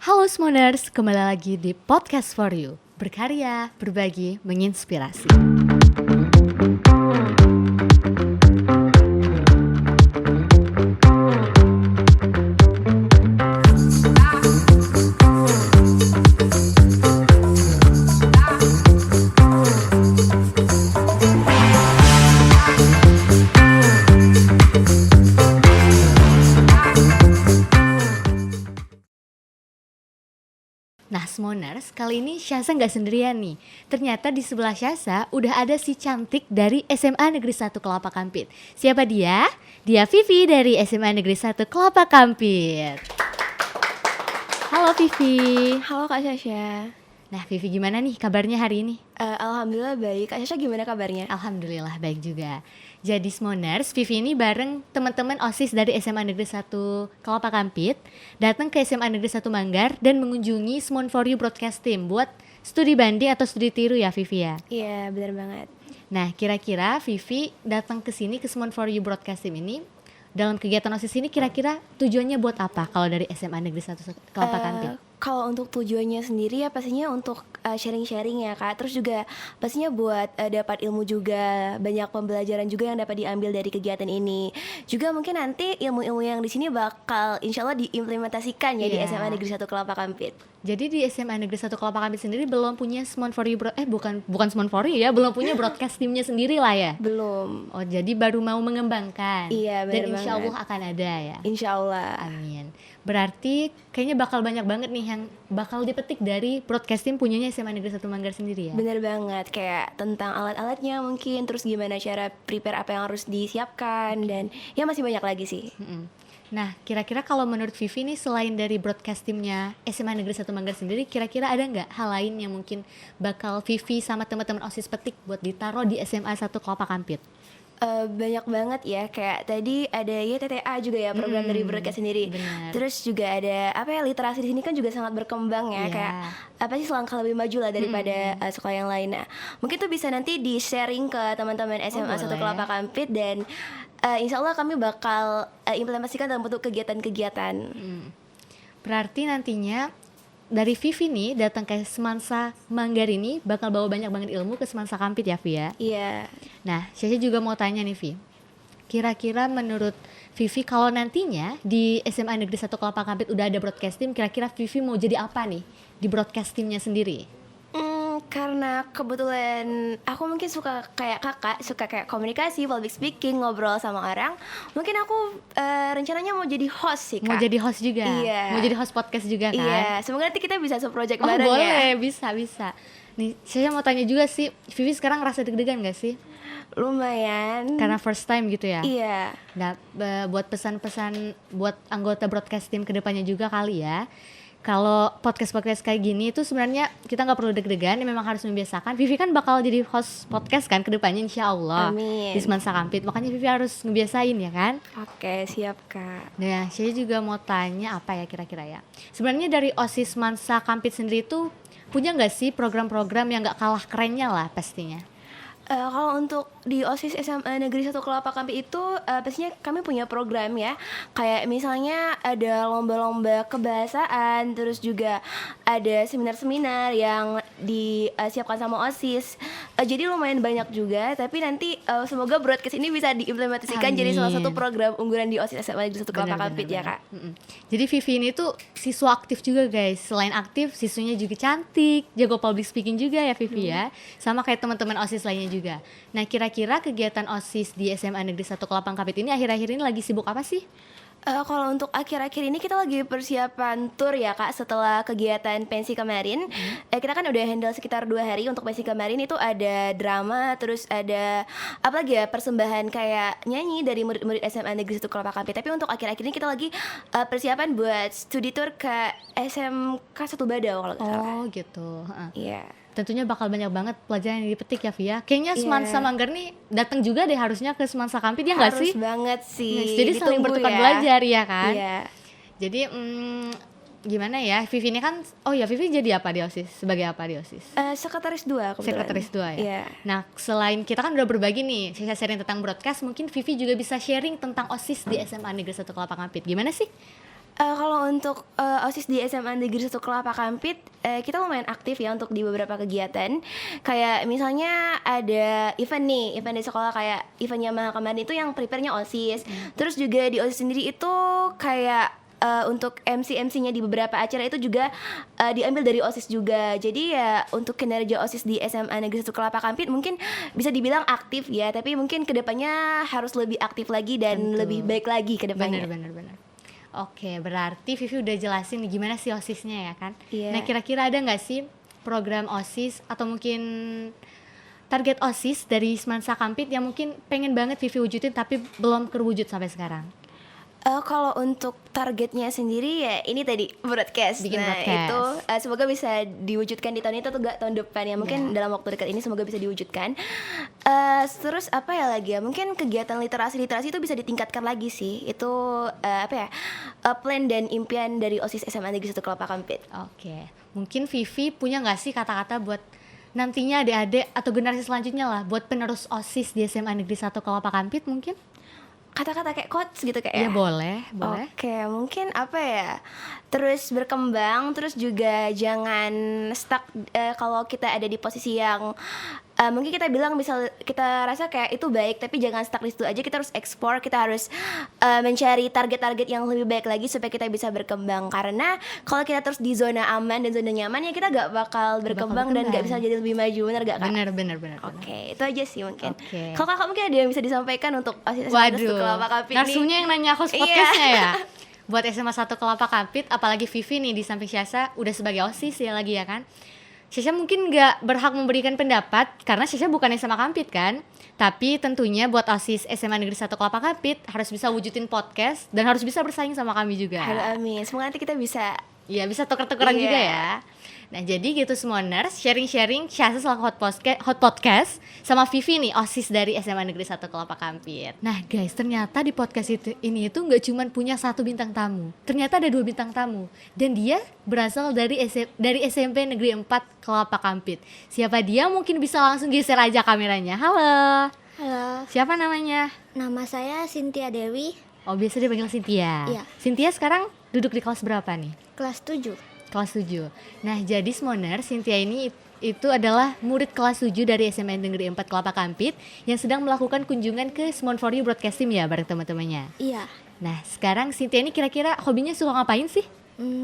Halo Smoners, kembali lagi di Podcast for You. Berkarya, berbagi, menginspirasi. Nah Smoners, kali ini Syaza gak sendirian nih. Ternyata di sebelah Syaza udah ada si cantik dari SMA Negeri 1 Kelapa Kampit. Siapa dia? Dia Vivi dari SMA Negeri 1 Kelapa Kampit. Halo Vivi. Halo Kak Syasha. Nah Vivi, gimana nih kabarnya hari ini? Alhamdulillah baik. Kak Syasha gimana kabarnya? Alhamdulillah baik juga. Jadi Smoners, Vivi ini bareng teman-teman OSIS dari SMA Negeri 1 Kelapa Kampit datang ke SMA Negeri 1 Manggar dan mengunjungi Smon for You Broadcast Team buat studi banding atau studi tiru ya Vivi ya. Iya, benar banget. Nah, kira-kira Vivi datang ke sini ke Smon for You Broadcast Team ini dalam kegiatan OSIS ini kira-kira tujuannya buat apa kalau dari SMA Negeri 1 Kelapa Kampit? Kalau untuk tujuannya sendiri ya pastinya untuk sharing-sharing ya Kak. Terus juga pastinya buat dapat ilmu juga, banyak pembelajaran juga yang dapat diambil dari kegiatan ini. Juga mungkin nanti ilmu-ilmu yang di sini bakal insya Allah diimplementasikan ya di SMA Negeri 1 Kelapa Kampit. Jadi di SMA Negeri 1 Kelapa Kampit sendiri belum punya Smon for You bukan Smon for You ya, belum punya broadcast timnya sendiri lah ya. Belum. Oh, jadi baru mau mengembangkan. Iya, benar. Dan banget. insya Allah akan ada ya. Insya Allah. Amin. Berarti kayaknya bakal banyak banget nih yang bakal dipetik dari broadcast team punyanya SMA Negeri 1 Manggar sendiri ya. Bener banget, kayak tentang alat-alatnya mungkin, terus gimana cara prepare apa yang harus disiapkan, dan ya masih banyak lagi sih. Nah, kira-kira kalau menurut Vivi nih, selain dari broadcast timnya SMA Negeri 1 Manggar sendiri, kira-kira ada nggak hal lain yang mungkin bakal Vivi sama teman-teman OSIS petik buat ditaruh di SMA 1 Kelapa Kampit? Banyak banget ya, kayak tadi ada YTTA juga ya, program dari broadcast sendiri. Benar. Terus juga ada apa ya, literasi di sini kan juga sangat berkembang ya, kayak apa sih, selangkah lebih maju lah daripada sekolah yang lain. Nah, mungkin tuh bisa nanti di sharing ke teman-teman SMA 1 Kelapa Kampit, dan insya Allah kami bakal implementasikan dalam bentuk kegiatan-kegiatan. Berarti nantinya dari Vivi nih datang ke Semansa Manggar ini bakal bawa banyak banget ilmu ke Semansa Kampit ya Vi ya. Iya. Nah, saya juga mau tanya nih Vi. Kira-kira menurut Vivi kalau nantinya di SMA Negeri 1 Kelapa Kampit udah ada broadcast team, kira-kira Vivi mau jadi apa nih di broadcast teamnya sendiri? Karena kebetulan aku mungkin suka kayak kakak, suka kayak komunikasi, public speaking, ngobrol sama orang. Mungkin aku rencananya mau jadi host sih Kak. Mau jadi host juga? Iya. Mau jadi host podcast juga kan? Iya, semoga nanti kita bisa se-project Oh bareng ya. boleh, bisa. Nih, saya mau tanya juga sih, Vivi sekarang ngerasa deg-degan gak sih? Lumayan. Karena first time gitu ya? Iya. Nah, buat pesan-pesan buat anggota broadcast team kedepannya juga kali ya. Kalau podcast kayak gini itu sebenarnya kita nggak perlu deg-degan, ya memang harus membiasakan. Vivi kan bakal jadi host podcast kan kedepannya insya Allah. Amin. Di Semansa Kampit, makanya Vivi harus ngebiasain ya kan. Oke, siap Kak. Nah, saya juga mau tanya apa ya kira-kira ya. Sebenarnya dari OSIS Semansa Kampit sendiri itu punya nggak sih program-program yang nggak kalah kerennya lah pastinya? Kalau untuk di OSIS SMA Negeri 1 Kelapa Kampit itu pastinya kami punya program ya. Kayak misalnya ada lomba-lomba kebahasaan, terus juga ada seminar-seminar yang disiapkan sama OSIS. Jadi lumayan banyak juga, tapi nanti semoga broadcast ini bisa diimplementasikan jadi salah satu program unggulan di OSIS SMA Negeri 1 Kelapa Kampit ya Kak. Jadi Vivi ini tuh siswa aktif juga guys. Selain aktif, siswanya juga cantik, jago public speaking juga ya Vivi ya. Sama kayak teman-teman OSIS lainnya juga. Nah, kira-kira kegiatan OSIS di SMA Negeri 1 Kelapa Kampit ini akhir-akhir ini lagi sibuk apa sih? Kalau untuk akhir-akhir ini kita lagi persiapan tour ya Kak, setelah kegiatan pensi kemarin. Kita kan udah handle sekitar 2 hari. Untuk pensi kemarin itu ada drama, terus ada apa lagi ya, persembahan kayak nyanyi dari murid-murid SMA Negeri 1 Kelapa Kampit. Tapi untuk akhir-akhir ini kita lagi persiapan buat studi tour ke SMK 1 Badau kalau nggak salah. Oh gitu. Iya. Tentunya bakal banyak banget pelajaran yang dipetik ya Via. Kayaknya Semansa Manggar nih datang juga deh harusnya ke Semansa Kampit ya nggak sih? Harus banget sih. Nah, jadi saling Ditunggu bertukar ya. belajar ya kan? Iya. Jadi gimana ya, Vivi ini kan, Vivi jadi apa di OSIS? Sebagai apa di OSIS? Sekretaris 2 kebetulan. Sekretaris 2 ya? Iya. Nah, selain kita kan udah berbagi nih, saya sharing tentang broadcast, mungkin Vivi juga bisa sharing tentang OSIS di SMA Negeri 1 Kelapa Kampit. Gimana sih? Kalau untuk OSIS di SMA Negeri 1 Kelapa Kampit, kita lumayan aktif ya untuk di beberapa kegiatan. Kayak misalnya ada event di sekolah, kayak eventnya Maha kemarin itu yang prepare-nya OSIS. Terus juga di OSIS sendiri itu kayak untuk MC-MC-nya di beberapa acara itu juga diambil dari OSIS juga. Jadi ya untuk kinerja OSIS di SMA Negeri 1 Kelapa Kampit mungkin bisa dibilang aktif ya, tapi mungkin kedepannya harus lebih aktif lagi dan Tentu. lebih baik lagi kedepannya. Bener. Oke, berarti Vivi udah jelasin nih gimana sih OSISnya ya kan? Iya. Nah, kira-kira ada nggak sih program OSIS atau mungkin target OSIS dari Semansa Kampit yang mungkin pengen banget Vivi wujudin tapi belum terwujud sampai sekarang? Kalau untuk targetnya sendiri ya ini tadi broadcast. Bikin Nah broadcast. itu semoga bisa diwujudkan di tahun itu atau enggak tahun depan ya. Mungkin Ya. dalam waktu dekat ini semoga bisa diwujudkan. Terus apa ya lagi ya? Mungkin kegiatan literasi itu bisa ditingkatkan lagi sih. Itu plan dan impian dari OSIS SMA Negeri 1 Kelapa Kampit. Oke, mungkin Vivi punya nggak sih kata-kata buat nantinya adik-adik atau generasi selanjutnya lah buat penerus OSIS di SMA Negeri 1 Kelapa Kampit mungkin? Kata-kata kayak quotes gitu kayak Ya boleh. Oke, mungkin apa ya? Terus berkembang, terus juga jangan stuck kalau kita ada di posisi yang mungkin kita bilang misal kita rasa kayak itu baik, tapi jangan stuck di situ aja. Kita harus explore, kita harus mencari target-target yang lebih baik lagi supaya kita bisa berkembang. Karena kalau kita terus di zona aman dan zona nyaman ya kita gak bakal berkembang dan gak bisa jadi lebih maju, bener gak Kak? Bener. Oke, itu aja sih mungkin. Oke. Kalau Kakak mungkin ada yang bisa disampaikan untuk OSIS SMA 1 Kelapa Kampit nih? narsumnya yang nanya host Iya. podcastnya ya. Buat SMA 1 Kelapa Kampit, apalagi Vivi nih di samping Syasa udah sebagai OSIS ya lagi ya kan. Syasha mungkin nggak berhak memberikan pendapat karena Syasha bukan SMA Kampit kan. Tapi tentunya buat OSIS SMA Negeri 1 Kelapa Kampit harus bisa wujudin podcast dan harus bisa bersaing sama kami juga. Halo, amin. Semoga nanti kita bisa. Iya, bisa tuker-tukeran Iya. juga ya. Nah, jadi gitu semua nurse, sharing-sharing Syasa selaku hot podcast sama Vivi nih, OSIS dari SMA Negeri 1 Kelapa Kampit. Nah guys, ternyata di podcast ini itu nggak cuma punya satu bintang tamu. Ternyata ada 2 bintang tamu. Dan dia berasal dari SMP Negeri 4 Kelapa Kampit. Siapa dia? Mungkin bisa langsung geser aja kameranya. Halo, Halo, siapa namanya? nama saya Cynthia Dewi, Oh, biasa dia panggil Cynthia. Iya. Cynthia sekarang duduk di kelas berapa nih? kelas 7. Kelas 7. Nah, jadi Smoner, Cynthia ini itu adalah murid kelas 7 dari SMA Negeri 4 Kelapa Kampit yang sedang melakukan kunjungan ke Smon for You Broadcasting ya bareng teman-temannya. Iya, Nah, sekarang Cynthia ini kira-kira hobinya suka ngapain sih?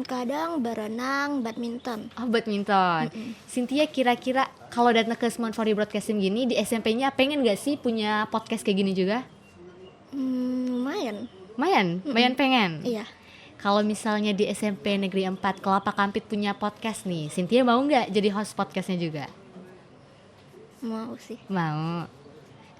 kadang berenang, badminton. Oh, badminton. Cynthia kira-kira kalau datang ke Smon for You Broadcasting gini di SMP-nya pengen gak sih punya podcast kayak gini juga? Lumayan. Lumayan pengen. Iya, Kalau misalnya di SMP Negeri 4 Kelapa Kampit punya podcast nih, Cynthia mau nggak jadi host podcastnya juga? mau sih. Mau.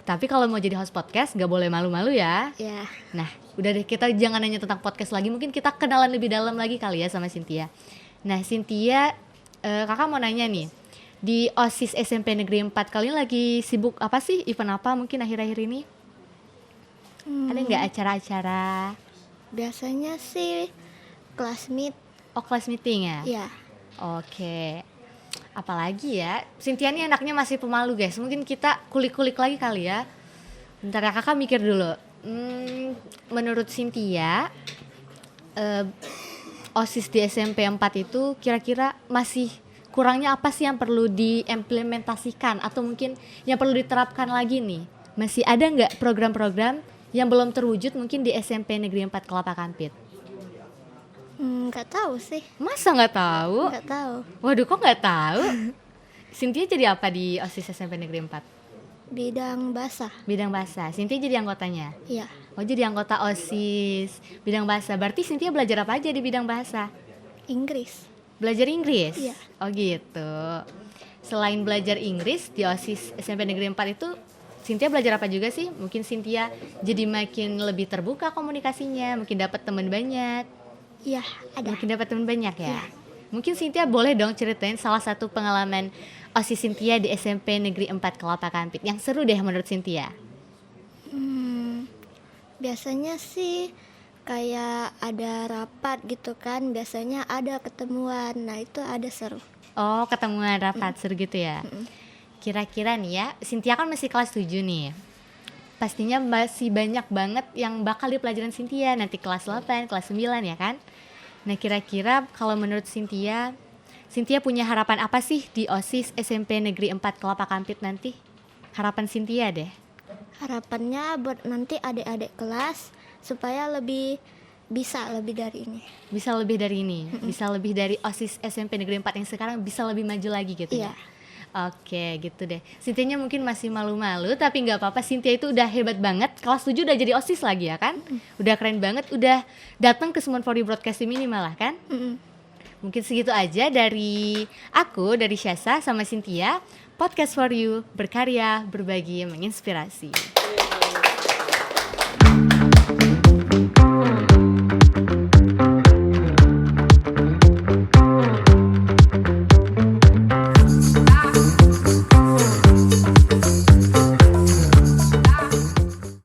Tapi kalau mau jadi host podcast nggak boleh malu-malu ya. Ya, Nah, udah deh kita jangan nanya tentang podcast lagi. Mungkin kita kenalan lebih dalam lagi kali ya sama Cynthia. Nah, Cynthia, kakak mau nanya nih. Di OSIS SMP Negeri 4 kalian lagi sibuk apa sih? Event apa mungkin akhir-akhir ini? Ada nggak acara-acara? biasanya sih kelas meet. Oh, kelas meeting ya? Ya, Oke. Apalagi ya, Cynthia ini anaknya masih pemalu guys. Mungkin kita kulik-kulik lagi kali ya. Bentar ya, kakak mikir dulu. Menurut Cynthia, OSIS di SMP 4 itu kira-kira masih kurangnya apa sih yang perlu diimplementasikan atau mungkin yang perlu diterapkan lagi nih? Masih ada nggak program-program yang belum terwujud mungkin di SMP Negeri 4 Kelapa Kampit? nggak tahu sih. Masa nggak tahu? Nggak tahu. Waduh, kok nggak tahu? Cynthia jadi apa di OSIS SMP Negeri 4? Bidang bahasa. Bidang bahasa. Cynthia jadi anggotanya? Iya, Oh, jadi anggota OSIS bidang bahasa. Berarti Cynthia belajar apa aja di bidang bahasa? Inggris. Belajar Inggris? Iya. Oh gitu. Selain belajar Inggris di OSIS SMP Negeri 4 itu Cynthia belajar apa juga sih? Mungkin Cynthia jadi makin lebih terbuka komunikasinya, mungkin dapat teman banyak. Iya, ada. Mungkin dapat teman banyak ya. Iya. Mungkin Cynthia boleh dong ceritain salah satu pengalaman OSIS Cynthia di SMP Negeri 4 Kelapa Kampit yang seru deh menurut Cynthia. Biasanya sih kayak ada rapat gitu kan. Biasanya ada ketemuan. Nah, itu ada seru. Oh, ketemuan rapat seru gitu ya. Kira-kira nih ya, Cynthia kan masih kelas 7 nih. Pastinya masih banyak banget yang bakal dipelajarin Cynthia nanti kelas 8, kelas 9 ya kan? Nah, kira-kira kalau menurut Cynthia punya harapan apa sih di OSIS SMP Negeri 4 Kelapa Kampit nanti? Harapan Cynthia deh. Harapannya buat nanti adik-adik kelas supaya bisa lebih dari ini. Bisa lebih dari ini, bisa lebih dari OSIS SMP Negeri 4 yang sekarang, bisa lebih maju lagi gitu ya. Iya. Oke, gitu deh. Cynthia mungkin masih malu-malu, tapi nggak apa-apa. Cynthia itu udah hebat banget. Kelas 7 udah jadi OSIS lagi ya kan? Udah keren banget, udah datang ke Summon for You Broadcast ini malah kan? Mungkin segitu aja dari aku, dari Syaza sama Cynthia. Podcast for You, berkarya, berbagi, menginspirasi.